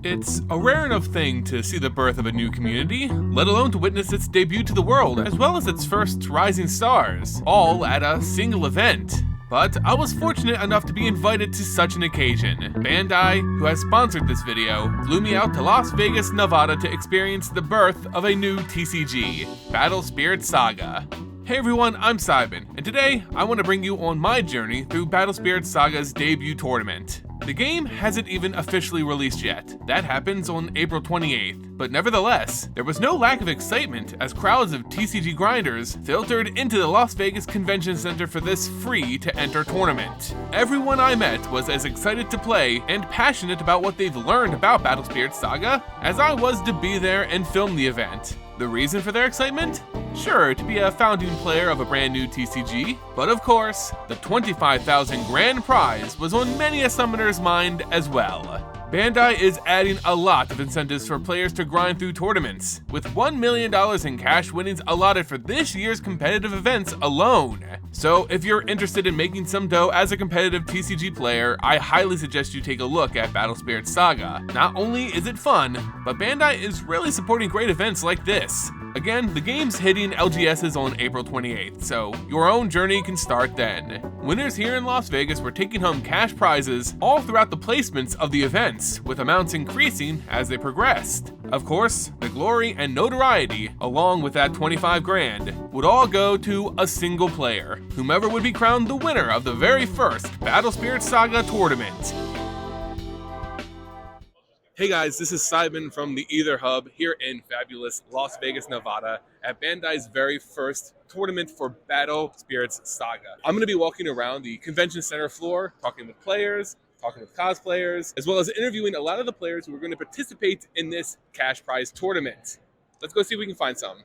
It's a rare enough thing to see the birth of a new community, let alone to witness its debut to the world, as well as its first rising stars, all at a single event. But I was fortunate enough to be invited to such an occasion. Bandai, who has sponsored this video, flew me out to Las Vegas, Nevada to experience the birth of a new TCG, Battle Spirits Saga. Hey everyone, I'm Simon, and today I want to bring you on my journey through Battle Spirits Saga's debut tournament. The game hasn't even officially released yet. That happens on April 28th, but nevertheless, there was no lack of excitement as crowds of TCG grinders filtered into the Las Vegas Convention Center for this free-to-enter tournament. Everyone I met was as excited to play and passionate about what they've learned about Battle Spirits Saga as I was to be there and film the event. The reason for their excitement? Sure, to be a founding player of a brand new TCG, but of course, the 25,000 grand prize was on many a summoner's mind as well. Bandai is adding a lot of incentives for players to grind through tournaments, with $1 million in cash winnings allotted for this year's competitive events alone. So if you're interested in making some dough as a competitive TCG player, I highly suggest you take a look at Battle Spirits Saga. Not only is it fun, but Bandai is really supporting great events like this. Again, the game's hitting LGSs on April 28th, so your own journey can start then. Winners here in Las Vegas were taking home cash prizes all throughout the placements of the events, with amounts increasing as they progressed. Of course, the glory and notoriety, along with that 25 grand, would all go to a single player, whomever would be crowned the winner of the very first Battle Spirits Saga tournament. Hey guys, this is Simon from the Ether Hub here in fabulous Las Vegas, Nevada at Bandai's very first tournament for Battle Spirits Saga. I'm going to be walking around the convention center floor, talking with players, talking with cosplayers, as well as interviewing a lot of the players who are going to participate in this cash prize tournament. Let's go see if we can find some.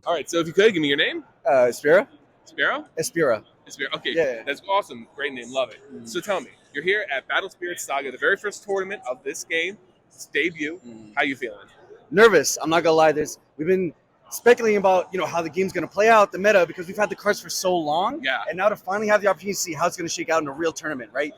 All right, so if you could, give me your name. Espira? Spiro? Espira. Espiro, okay, Yeah. That's awesome. Great name, love it. So tell me, you're here at Battle Spirits Saga, the very first tournament of this game, its debut. How you feeling? Nervous. I'm not gonna lie. We've been speculating about how the game's gonna play out, the meta, because we've had the cards for so long. Yeah. And now to finally have the opportunity to see how it's gonna shake out in a real tournament, right?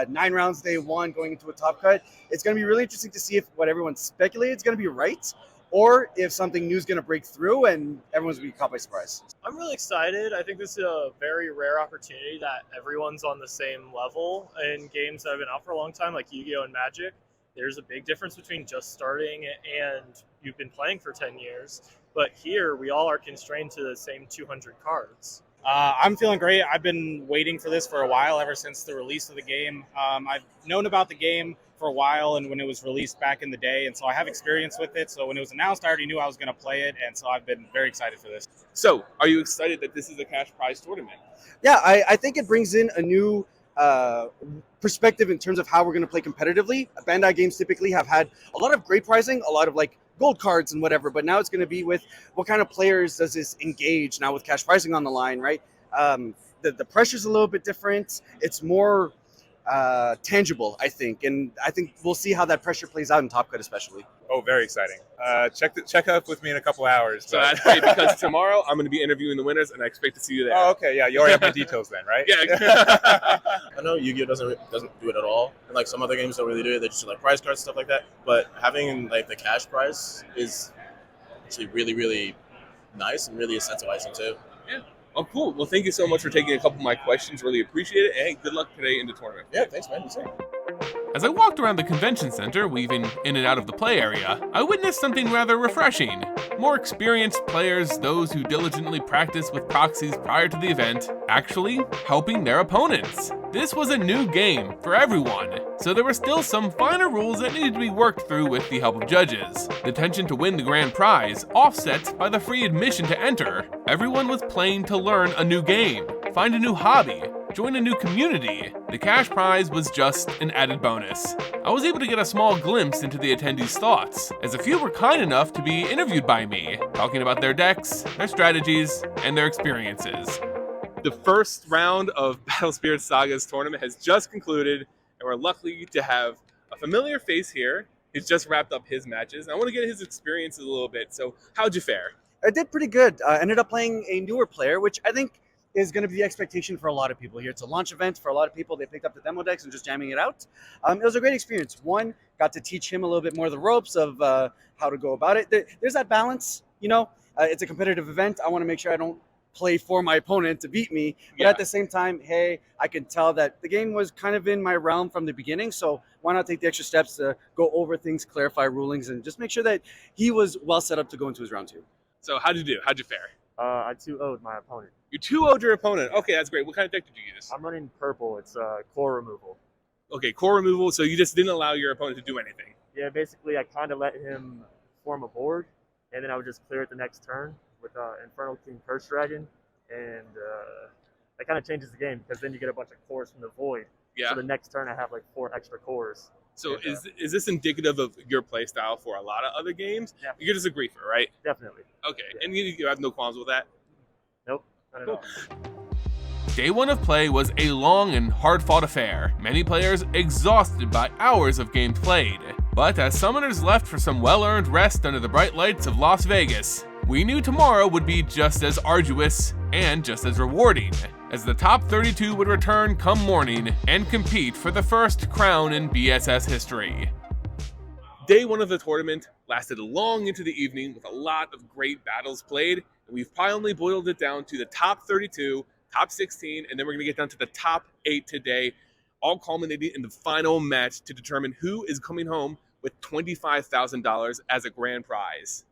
9 rounds day one, going into a top cut. It's gonna be really interesting to see if what everyone speculated is gonna be right, or if something new is going to break through and everyone's going to be caught by surprise. I'm really excited. I think this is a very rare opportunity that everyone's on the same level in games that have been out for a long time, like Yu-Gi-Oh! And Magic. There's a big difference between just starting and you've been playing for 10 years. But here, we all are constrained to the same 200 cards. I'm feeling great. I've been waiting for this for a while, ever since the release of the game. I've known about the game for a while and when it was released back in the day, and so I have experience with it. So when it was announced, I already knew I was going to play it, and so I've been very excited for this. So, are you excited that this is a cash prize tournament? Yeah, I think it brings in a new perspective in terms of how we're going to play competitively. Bandai games typically have had a lot of great pricing, a lot of gold cards and whatever, but now it's going to be with what kind of players does this engage now with cash pricing on the line, right? The pressure's a little bit different. It's more tangible, I think, and I think we'll see how that pressure plays out in Top Cut especially. Oh, very exciting. Check up with me in a couple hours. So that's great, because tomorrow I'm going to be interviewing the winners and I expect to see you there. Oh, okay, yeah, you already have my details then, right? Yeah. I know Yu-Gi-Oh doesn't do it at all, and some other games don't really do it. They just do prize cards, stuff like that. But having the cash prize is actually really, really nice and really incentivizing too. Yeah. Oh, cool. Well, thank you so much for taking a couple of my questions. Really appreciate it. And good luck today in the tournament. Yeah, thanks, man. You too. As I walked around the convention center, weaving in and out of the play area, I witnessed something rather refreshing. More experienced players, those who diligently practice with proxies prior to the event, actually helping their opponents. This was a new game for everyone, so there were still some finer rules that needed to be worked through with the help of judges. The tension to win the grand prize offset by the free admission to enter. Everyone was playing to learn a new game, find a new hobby, join a new community. The cash prize was just an added bonus. I was able to get a small glimpse into the attendees' thoughts, as a few were kind enough to be interviewed by me, talking about their decks, their strategies, and their experiences. The first round of Battle Spirits Saga's tournament has just concluded, and we're lucky to have a familiar face here. He's just wrapped up his matches. I want to get his experiences a little bit. So, how'd you fare? I did pretty good. Ended up playing a newer player, which I think is going to be the expectation for a lot of people here. It's a launch event for a lot of people. They picked up the demo decks and just jamming it out. It was a great experience. One, got to teach him a little bit more of the ropes of how to go about it. There's that balance, you know. It's a competitive event. I want to make sure I don't play for my opponent to beat me. But at the same time, hey, I can tell that the game was kind of in my realm from the beginning. So why not take the extra steps to go over things, clarify rulings, and just make sure that he was well set up to go into his round 2. So, how'd you do? How'd you fare? I 2-0'd my opponent. You 2-0'd your opponent. Okay, that's great. What kind of deck did you use? I'm running purple. It's core removal. Okay, core removal. So you just didn't allow your opponent to do anything. Yeah, basically I kind of let him form a board, and then I would just clear it the next turn with Infernal King Curse Dragon, and that kind of changes the game because then you get a bunch of cores from the void. Yeah. So the next turn I have like 4 extra cores. So And, is this indicative of your play style for a lot of other games? Yeah. You're just a griefer, right? Definitely. Okay, Yeah. and you have no qualms with that? Nope. Not at all. Day 1 of play was a long and hard-fought affair, many players exhausted by hours of games played. But as summoners left for some well-earned rest under the bright lights of Las Vegas, we knew tomorrow would be just as arduous and just as rewarding, as the top 32 would return come morning and compete for the first crown in BSS history. Day 1 of the tournament lasted long into the evening with a lot of great battles played, and we've finally boiled it down to the top 32, top 16, and then we're going to get down to the top 8 today, all culminating in the final match to determine who is coming home with $25,000 as a grand prize.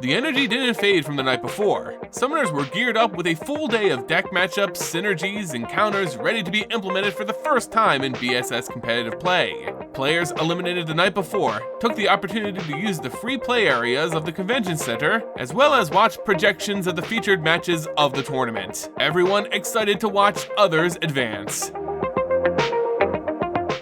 The energy didn't fade from the night before. Summoners were geared up with a full day of deck matchups, synergies, and counters ready to be implemented for the first time in BSS competitive play. Players eliminated the night before took the opportunity to use the free play areas of the convention center, as well as watch projections of the featured matches of the tournament. Everyone excited to watch others advance.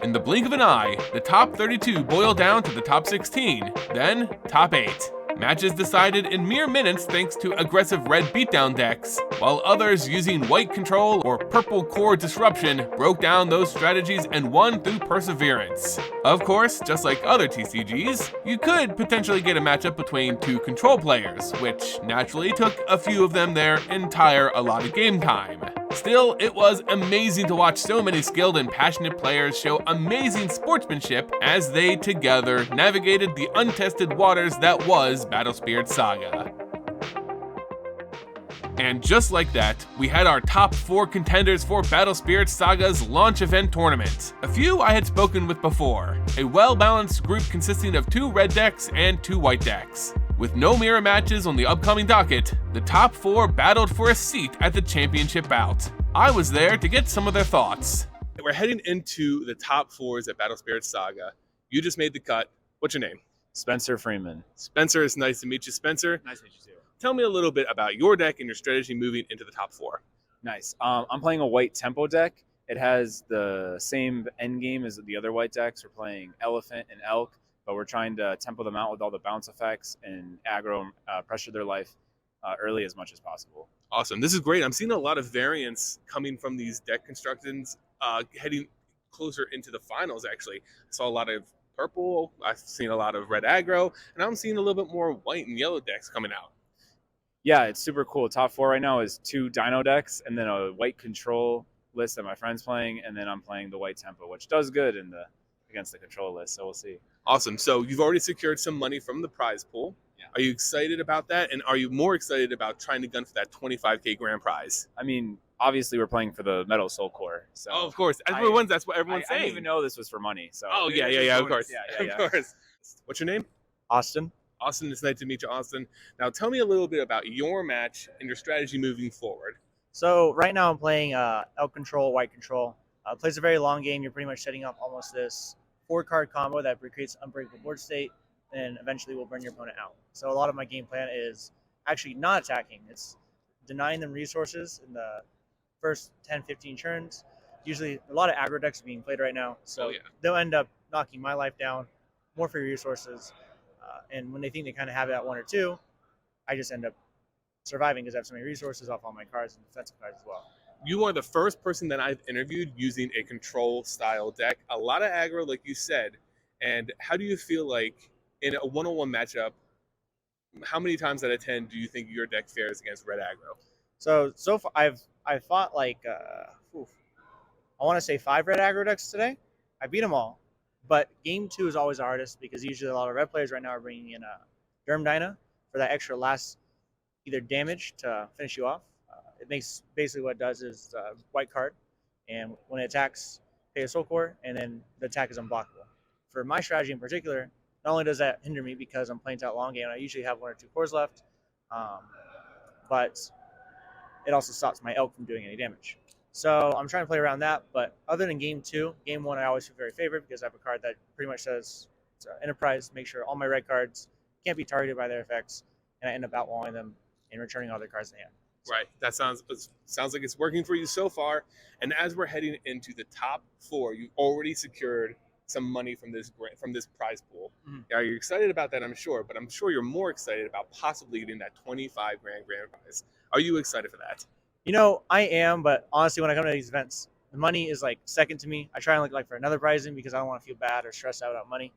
In the blink of an eye, the top 32 boiled down to the top 16, then top 8. Matches decided in mere minutes thanks to aggressive red beatdown decks, while others using white control or purple core disruption broke down those strategies and won through perseverance. Of course, just like other TCGs, you could potentially get a matchup between 2 control players, which naturally took a few of them their entire allotted game time. Still, it was amazing to watch so many skilled and passionate players show amazing sportsmanship as they together navigated the untested waters that was Battle Spirits Saga. And just like that, we had our top 4 contenders for Battle Spirits Saga's launch event tournament. A few I had spoken with before, a well-balanced group consisting of 2 red decks and 2 white decks. With no mirror matches on the upcoming docket, the top 4 battled for a seat at the championship bout. I was there to get some of their thoughts. We're heading into the top 4s at Battle Spirits Saga. You just made the cut. What's your name? Spencer Freeman. Spencer, it's nice to meet you, Spencer. Nice to meet you too. Tell me a little bit about your deck and your strategy moving into the top 4. Nice. I'm playing a white tempo deck. It has the same end game as the other white decks. We're playing Elephant and Elk, but we're trying to tempo them out with all the bounce effects and aggro pressure their life early as much as possible. Awesome. This is great. I'm seeing a lot of variance coming from these deck constructions heading closer into the finals, actually. I saw a lot of purple. I've seen a lot of red aggro, and I'm seeing a little bit more white and yellow decks coming out. Yeah, it's super cool. Top 4 right now is 2 Dino decks and then a white control list that my friend's playing, and then I'm playing the white tempo, which does good against the control list, so we'll see. Awesome. So you've already secured some money from the prize pool. Yeah. Are you excited about that? And are you more excited about trying to gun for that $25K grand prize? I mean, obviously we're playing for the Metal Soul Core. So of course. That's what everyone's saying. I didn't even know this was for money. So of course. Yeah. Of course. What's your name? Austin. Austin, it's nice to meet you, Austin. Now tell me a little bit about your match and your strategy moving forward. So right now I'm playing Elk Control, White Control. Plays a very long game. You're pretty much setting up almost this 4-card combo that creates unbreakable board state, and eventually will burn your opponent out. So a lot of my game plan is actually not attacking. It's denying them resources in the first 10, 15 turns. Usually a lot of aggro decks are being played right now, so they'll end up knocking my life down, more free resources. And when they think they kind of have it at 1 or 2, I just end up surviving because I have so many resources off all my cards and defensive cards as well. you are the first person that I've interviewed using a control style deck. A lot of aggro, like you said. And how do you feel like in a one-on-one matchup, how many times out of 10 do you think your deck fares against red aggro? So far, I've fought like I want to say 5 red aggro decks today. I beat them all, but game 2 is always the hardest because usually a lot of red players right now are bringing in Derm Dyna for that extra last either damage to finish you off. It makes basically what it does is white card, and when it attacks, pay a soul core, and then the attack is unblockable. For my strategy in particular, not only does that hinder me because I'm playing that long game, and I usually have 1 or 2 cores left, but it also stops my elk from doing any damage. So I'm trying to play around that, but other than game 2, game 1 I always feel very favored because I have a card that pretty much says it's Enterprise, make sure all my red cards can't be targeted by their effects, and I end up outwalling them and returning all their cards in hand. Right. That sounds like it's working for you so far. And as we're heading into the top 4, you've already secured some money from this prize pool. Mhm. Are you excited about that? I'm sure, but I'm sure you're more excited about possibly getting that 25 grand prize. Are you excited for that? You know, I am, but honestly, when I come to these events, the money is like second to me. I try and look like for another prizing because I don't want to feel bad or stressed out about money.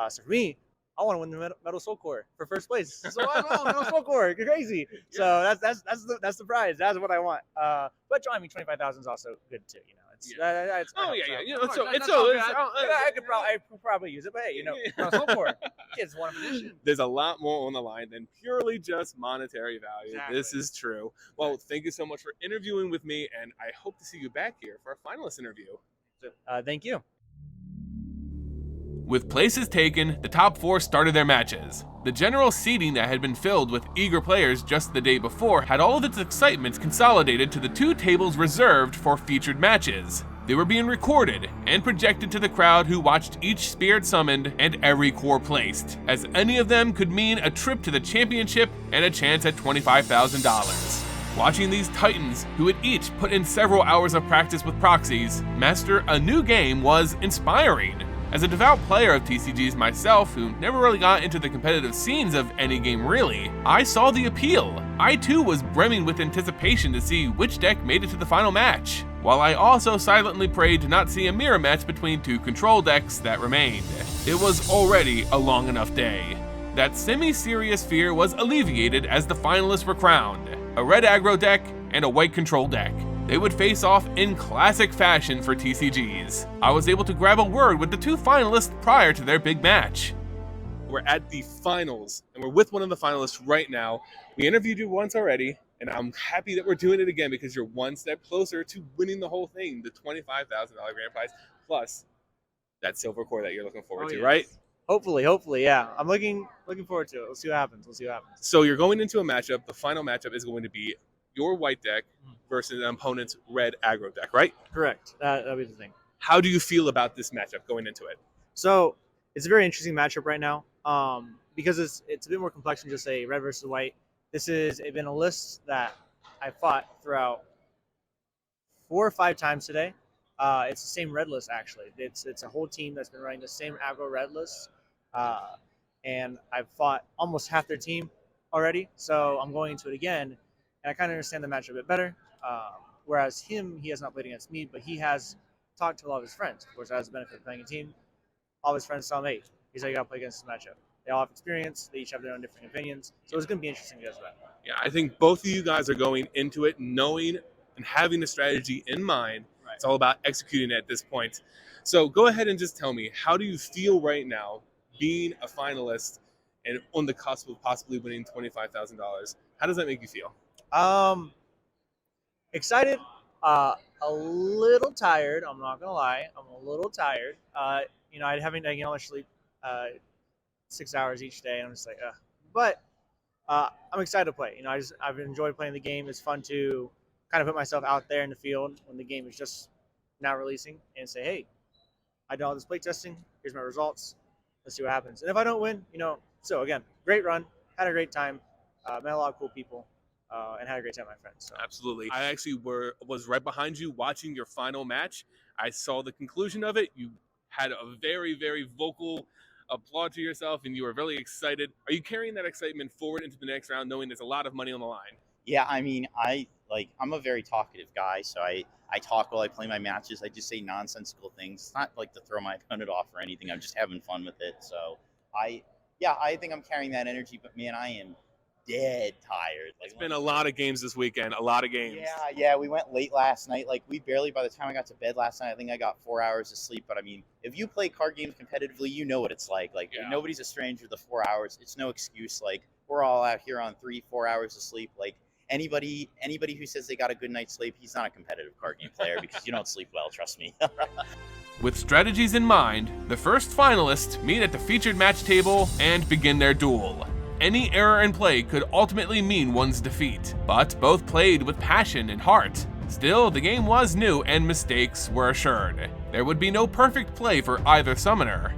So for me, I want to win the Metal Soul Core for first place. So I know Metal Soul Core, you're crazy. So that's the prize. That's what I want. But I mean, 25,000 is also good too. You know, it's You know, I could probably use it, but hey, you know, Metal Soul Core, it's one position. There's a lot more on the line than purely just monetary value. Exactly. This is true. Well, thank you so much for interviewing with me, and I hope to see you back here for a finalist interview. Thank you. With places taken, the top 4 started their matches. The general seating that had been filled with eager players just the day before had all of its excitement consolidated to the 2 tables reserved for featured matches. They were being recorded and projected to the crowd who watched each spirit summoned and every core placed, as any of them could mean a trip to the championship and a chance at $25,000. Watching these titans, who had each put in several hours of practice with proxies, master a new game was inspiring. As a devout player of TCGs myself, who never really got into the competitive scenes of any game really, I saw the appeal. I too was brimming with anticipation to see which deck made it to the final match, while I also silently prayed to not see a mirror match between 2 control decks that remained. It was already a long enough day. That semi-serious fear was alleviated as the finalists were crowned, a red aggro deck and a white control deck. They would face off in classic fashion for TCGs. I was able to grab a word with the 2 finalists prior to their big match. We're at the finals, and we're with one of the finalists right now. We interviewed you once already, and I'm happy that we're doing it again because you're one step closer to winning the whole thing, the $25,000 grand prize, plus that silver core that you're looking forward to, right? Hopefully, yeah. I'm looking forward to it. We'll see what happens. So you're going into a matchup. The final matchup is going to be your white deck versus an opponent's red aggro deck, right? Correct. That'll be the thing. How do you feel about this matchup going into it? So it's a very interesting matchup right now because it's a bit more complex than just a red versus white. This has been a list that I fought throughout 4 or 5 times today. It's the same red list, actually. It's a whole team that's been running the same aggro red list. And I've fought almost half their team already. So I'm going into it again. And I kind of understand the matchup a bit better. Whereas he has not played against me, but he has talked to a lot of his friends. Of course, that has the benefit of playing a team. All of his friends tell him, hey, he's like, you got to play against this matchup. They all have experience. They each have their own different opinions. So it's going to be interesting to guess that. Yeah, I think both of you guys are going into it knowing and having a strategy in mind. Right. It's all about executing it at this point. So go ahead and just tell me, how do you feel right now being a finalist and on the cusp of possibly winning $25,000? How does that make you feel? Excited, a little tired. I'm not gonna lie. I'm a little tired. I haven't taken much sleep, 6 hours each day. And I'm just like, but I'm excited to play. I've enjoyed playing the game. It's fun to kind of put myself out there in the field when the game is just now releasing and say, hey, I did all this play testing. Here's my results. Let's see what happens. And if I don't win, so again, great run. Had a great time. Met a lot of cool people. And had a great time with my friends. So. Absolutely. I actually was right behind you watching your final match. I saw the conclusion of it. You had a very, very vocal applaud to yourself, and you were really excited. Are you carrying that excitement forward into the next round, knowing there's a lot of money on the line? Yeah, I mean, I Like, I'm a very talkative guy, so I talk while I play my matches. I just say nonsensical things. It's not like to throw my opponent off or anything. I'm just having fun with it. So I think I'm carrying that energy, but man, I am dead tired. Like, It's been a lot of games this weekend, a lot of games. Yeah, we went late last night. Like, we barely, by the time I got to bed last night, I think I got 4 hours of sleep. But I mean, if you play card games competitively, you know what it's like. Like, nobody's a stranger to 4 hours. It's no excuse. Like, we're all out here on 3-4 hours of sleep. Like, anybody who says they got a good night's sleep, he's not a competitive card game player because you don't sleep well, trust me. With strategies in mind, the first finalists meet at the featured match table and begin their duel. Any error in play could ultimately mean one's defeat, but both played with passion and heart. Still, the game was new and mistakes were assured. There would be no perfect play for either summoner.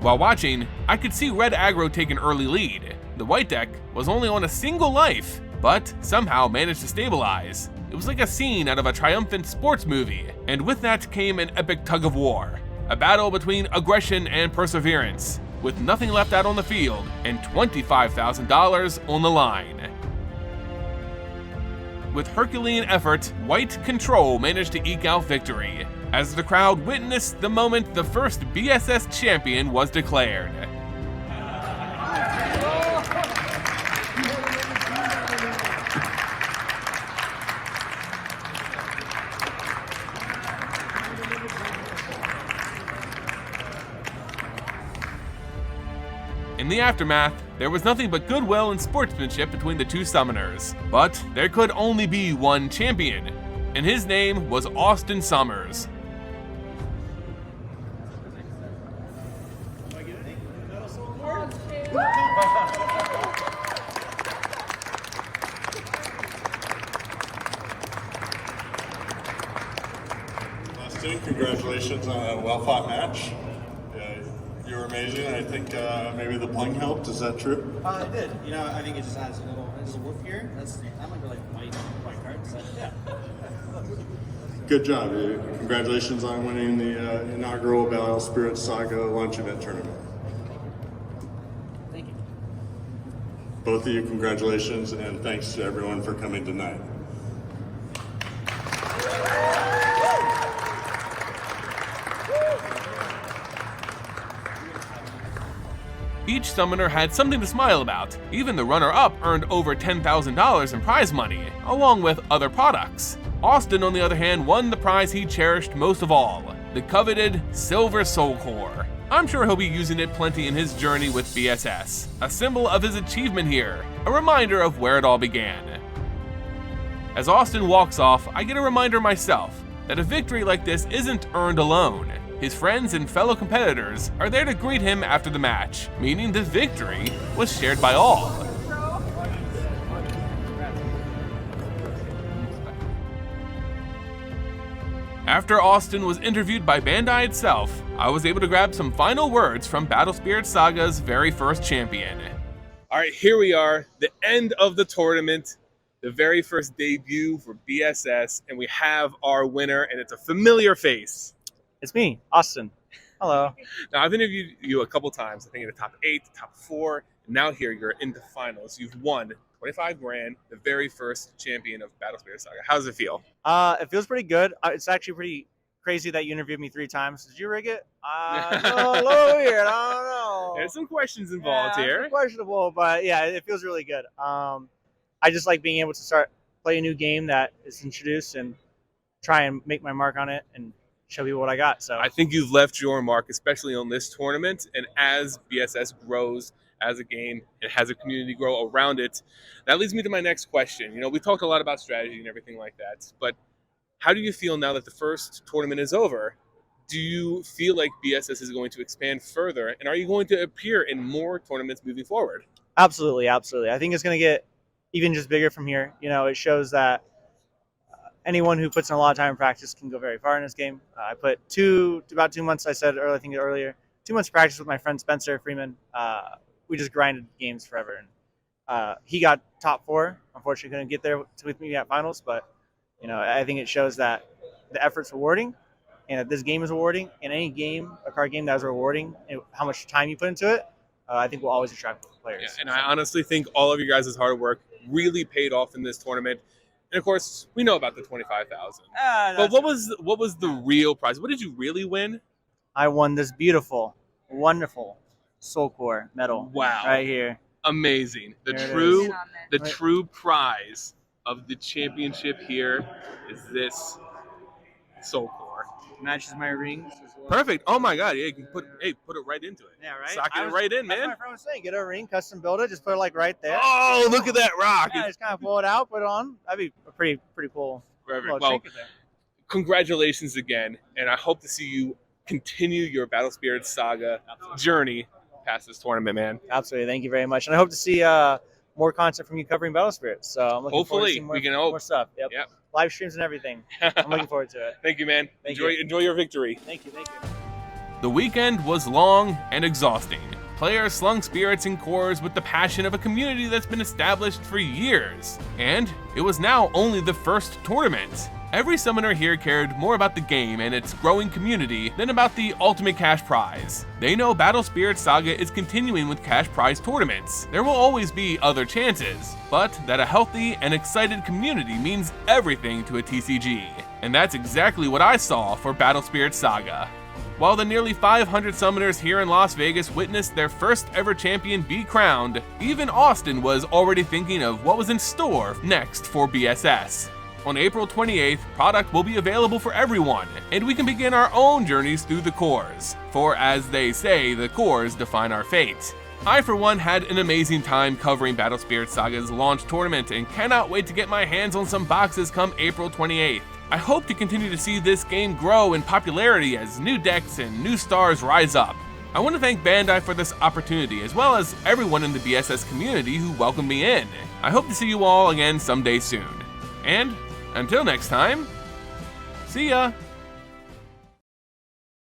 While watching, I could see red aggro take an early lead. The white deck was only on a single life, but somehow managed to stabilize. It was like a scene out of a triumphant sports movie, and with that came an epic tug of war. A battle between aggression and perseverance, with nothing left out on the field and $25,000 on the line. With Herculean effort, White Control managed to eke out victory, as the crowd witnessed the moment the first BSS champion was declared. In the aftermath, there was nothing but goodwill and sportsmanship between the two summoners. But there could only be one champion, and his name was Austin Summers. Austin, congratulations on a well-fought match. You were amazing. I think maybe the bling helped. Is that true? It did. You know, I think it just adds a little whoop here. That might be like white cards. So, yeah. Good job. Congratulations on winning the inaugural Battle Spirits Saga Lunch Event Tournament. Thank you. Both of you, congratulations, and thanks to everyone for coming tonight. Each summoner had something to smile about. Even the runner-up earned over $10,000 in prize money, along with other products. Austin, on the other hand, won the prize he cherished most of all, the coveted Silver Soul Core. I'm sure he'll be using it plenty in his journey with BSS, a symbol of his achievement here, a reminder of where it all began. As Austin walks off, I get a reminder myself that a victory like this isn't earned alone. His friends and fellow competitors are there to greet him after the match, meaning the victory was shared by all. After Austin was interviewed by Bandai itself, I was able to grab some final words from Battle Spirits Saga's very first champion. All right, here we are, the end of the tournament, the very first debut for BSS, and we have our winner, and it's a familiar face. It's me, Austin. Hello. Now, I've interviewed you a couple times, I think in the top 8, top 4, and now here you're in the finals. You've won 25 grand, the very first champion of Battle Spirits Saga. How does it feel? It feels pretty good. It's actually pretty crazy that you interviewed me 3 times. Did you rig it? No, a little weird. I don't know. There's some questions involved here. It's questionable, but yeah, it feels really good. I just like being able to play a new game that is introduced and try and make my mark on it and show people what I got. So I think you've left your mark, especially on this tournament. And as BSS grows as a game and has a community grow around it, that leads me to my next question. You know, we talked a lot about strategy and everything like that, but how do you feel now that the first tournament is over? Do you feel like BSS is going to expand further, and are you going to appear in more tournaments moving forward? Absolutely, absolutely. I think it's going to get even just bigger from here. You know, it shows that anyone who puts in a lot of time in practice can go very far in this game. I put about 2 months, I said earlier, 2 months of practice with my friend Spencer Freeman. We just grinded games forever. And he got top 4. Unfortunately, couldn't get there with me at finals, but you know, I think it shows that the effort's rewarding and that this game is rewarding. And any game, a card game that is rewarding, and how much time you put into it, I think will always attract players. Yeah, and I honestly think all of you guys' hard work really paid off in this tournament. And of course, we know about the 25,000. But That's- what was the real prize? What did you really win? I won this beautiful, wonderful Soul Core medal. Wow. Right here. Amazing. The There it true is. the true prize of the championship here is this Soul Core. Matches my rings as well. Perfect. Oh my god, yeah, you can put it right into it. Yeah, right? Sock it right in, That's what man. my friend was saying. Get a ring, custom build it, just put it like right there. Oh, look at that rock. Yeah, just kind of pull it out, put it on. That'd be a pretty cool. Perfect. little Well, trinket there. congratulations again, and I hope to see you continue your Battle Spirits Saga journey past this tournament, man. Absolutely. Thank you very much. And I hope to see more content from you covering Battle Spirits. So I'm looking forward to Hopefully, seeing more, we can hope. more stuff. Yep. Live streams and everything. I'm looking forward to it. Thank you, man. Thank Enjoy your victory. Thank you. The weekend was long and exhausting. Players slung spirits and cores with the passion of a community that's been established for years. And it was now only the first tournament. Every summoner here cared more about the game and its growing community than about the ultimate cash prize. They know Battle Spirits Saga is continuing with cash prize tournaments. There will always be other chances, but that a healthy and excited community means everything to a TCG. And that's exactly what I saw for Battle Spirits Saga. While the nearly 500 summoners here in Las Vegas witnessed their first ever champion be crowned, even Austin was already thinking of what was in store next for BSS. On April 28th, product will be available for everyone, and we can begin our own journeys through the cores. For as they say, the cores define our fate. I for one had an amazing time covering Battle Spirits Saga's launch tournament and cannot wait to get my hands on some boxes come April 28th. I hope to continue to see this game grow in popularity as new decks and new stars rise up. I want to thank Bandai for this opportunity, as well as everyone in the BSS community who welcomed me in. I hope to see you all again someday soon. And until next time, see ya!